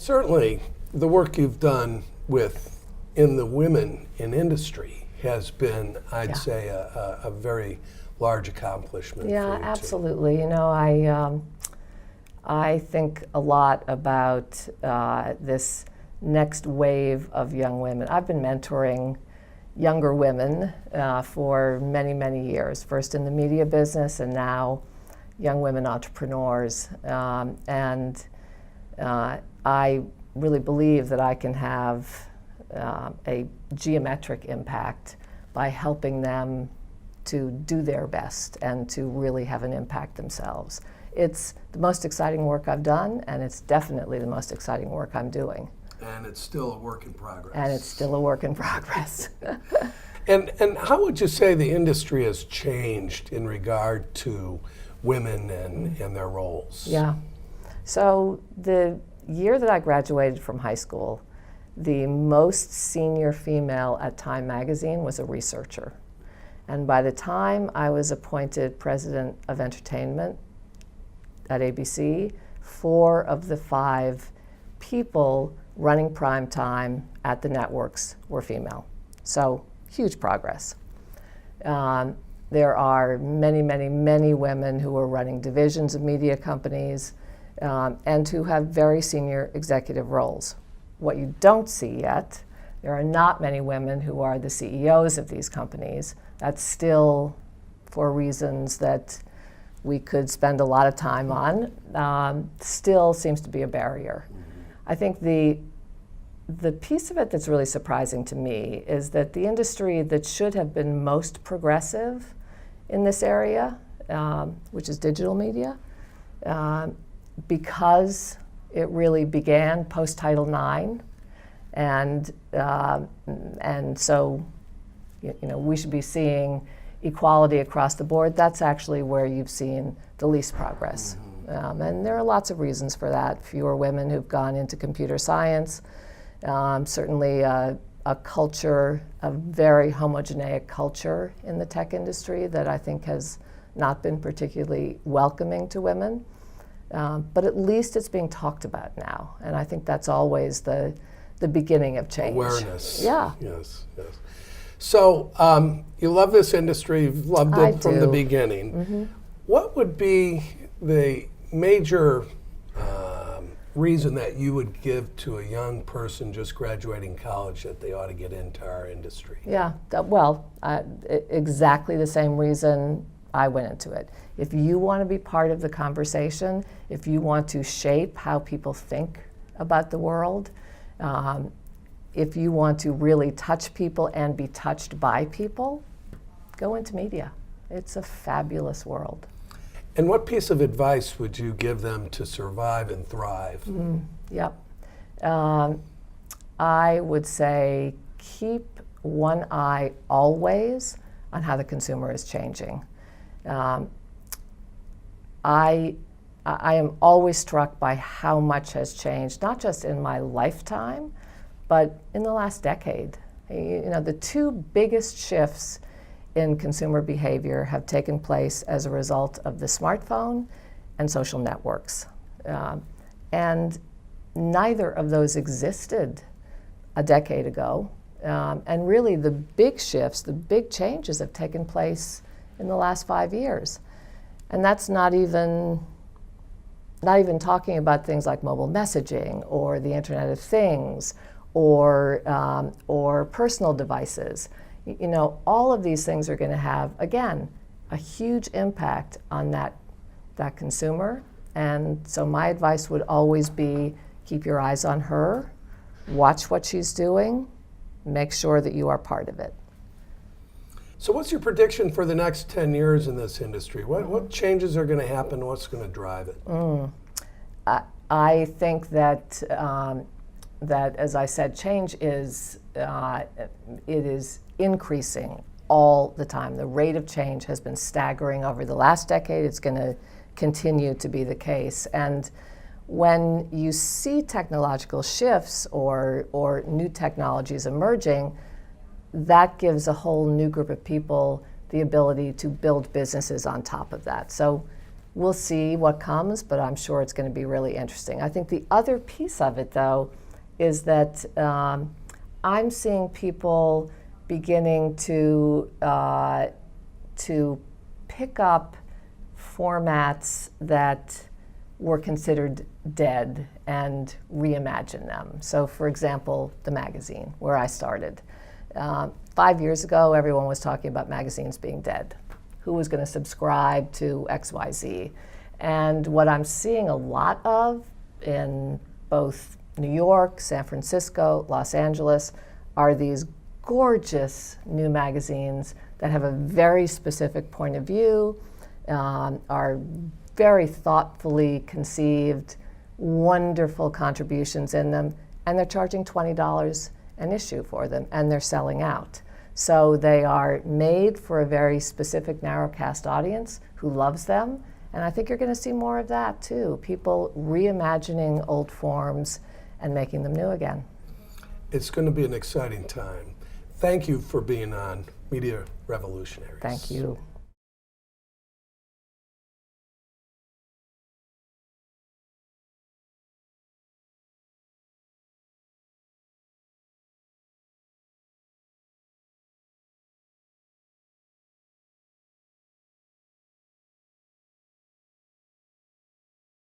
Certainly, the work you've done in the women in industry has been, I'd say, a very large accomplishment. Yeah, for you absolutely. You know, I think a lot about this next wave of young women. I've been mentoring younger women for many, many years, first in the media business and now young women entrepreneurs. I really believe that I can have a geometric impact by helping them to do their best and to really have an impact themselves. It's the most exciting work I've done, and it's definitely the most exciting work I'm doing. And it's still a work in progress. And it's still a work in progress. And how would you say the industry has changed in regard to women and their roles? Yeah. So the year that I graduated from high school, the most senior female at Time magazine was a researcher. And by the time I was appointed president of entertainment at ABC, 4 of the 5 people running prime time at the networks were female. So huge progress. There are many, many, many women who are running divisions of media companies and who have very senior executive roles. What you don't see yet, there are not many women who are the CEOs of these companies. That's still, for reasons that we could spend a lot of time on, still seems to be a barrier. I think the piece of it that's really surprising to me is that the industry that should have been most progressive in this area, which is digital media, because it really began post-Title IX, and so we should be seeing equality across the board. That's actually where you've seen the least progress. And there are lots of reasons for that. Fewer women who've gone into computer science, certainly a culture, a very homogeneic culture in the tech industry that I think has not been particularly welcoming to women. But at least it's being talked about now. And I think that's always the beginning of change. Awareness. Yeah. Yes, yes. So you love this industry, you've loved it from the beginning. Mm-hmm. What would be the major reason that you would give to a young person just graduating college that they ought to get into our industry? Yeah, exactly the same reason I went into it. If you want to be part of the conversation, if you want to shape how people think about the world, if you want to really touch people and be touched by people, go into media. It's a fabulous world. And what piece of advice would you give them to survive and thrive? Yep. I would say keep one eye always on how the consumer is changing. I am always struck by how much has changed, not just in my lifetime, but in the last decade. The 2 biggest shifts in consumer behavior have taken place as a result of the smartphone and social networks. And neither of those existed a decade ago. And really the big shifts, the big changes have taken place in the last 5 years. And that's not even talking about things like mobile messaging or the Internet of Things or personal devices. All of these things are going to have, again, a huge impact on that consumer. And so my advice would always be keep your eyes on her, watch what she's doing, make sure that you are part of it. So what's your prediction for the next 10 years in this industry? What changes are going to happen? What's going to drive it? I think that, as I said, change is increasing all the time. The rate of change has been staggering over the last decade. It's going to continue to be the case. And when you see technological shifts or new technologies emerging, that gives a whole new group of people the ability to build businesses on top of that. So we'll see what comes, but I'm sure it's going to be really interesting. I think the other piece of it, though, is that I'm seeing people beginning to pick up formats that were considered dead and reimagine them. So, for example, the magazine, where I started. 5 years ago, everyone was talking about magazines being dead. Who was going to subscribe to XYZ? And what I'm seeing a lot of in both New York, San Francisco, Los Angeles are these gorgeous new magazines that have a very specific point of view, are very thoughtfully conceived, wonderful contributions in them, and they're charging $20 an issue for them, and they're selling out. So they are made for a very specific narrowcast audience who loves them, and I think you're going to see more of that too. People reimagining old forms and making them new again. It's going to be an exciting time. Thank you for being on Media Revolutionaries. Thank you.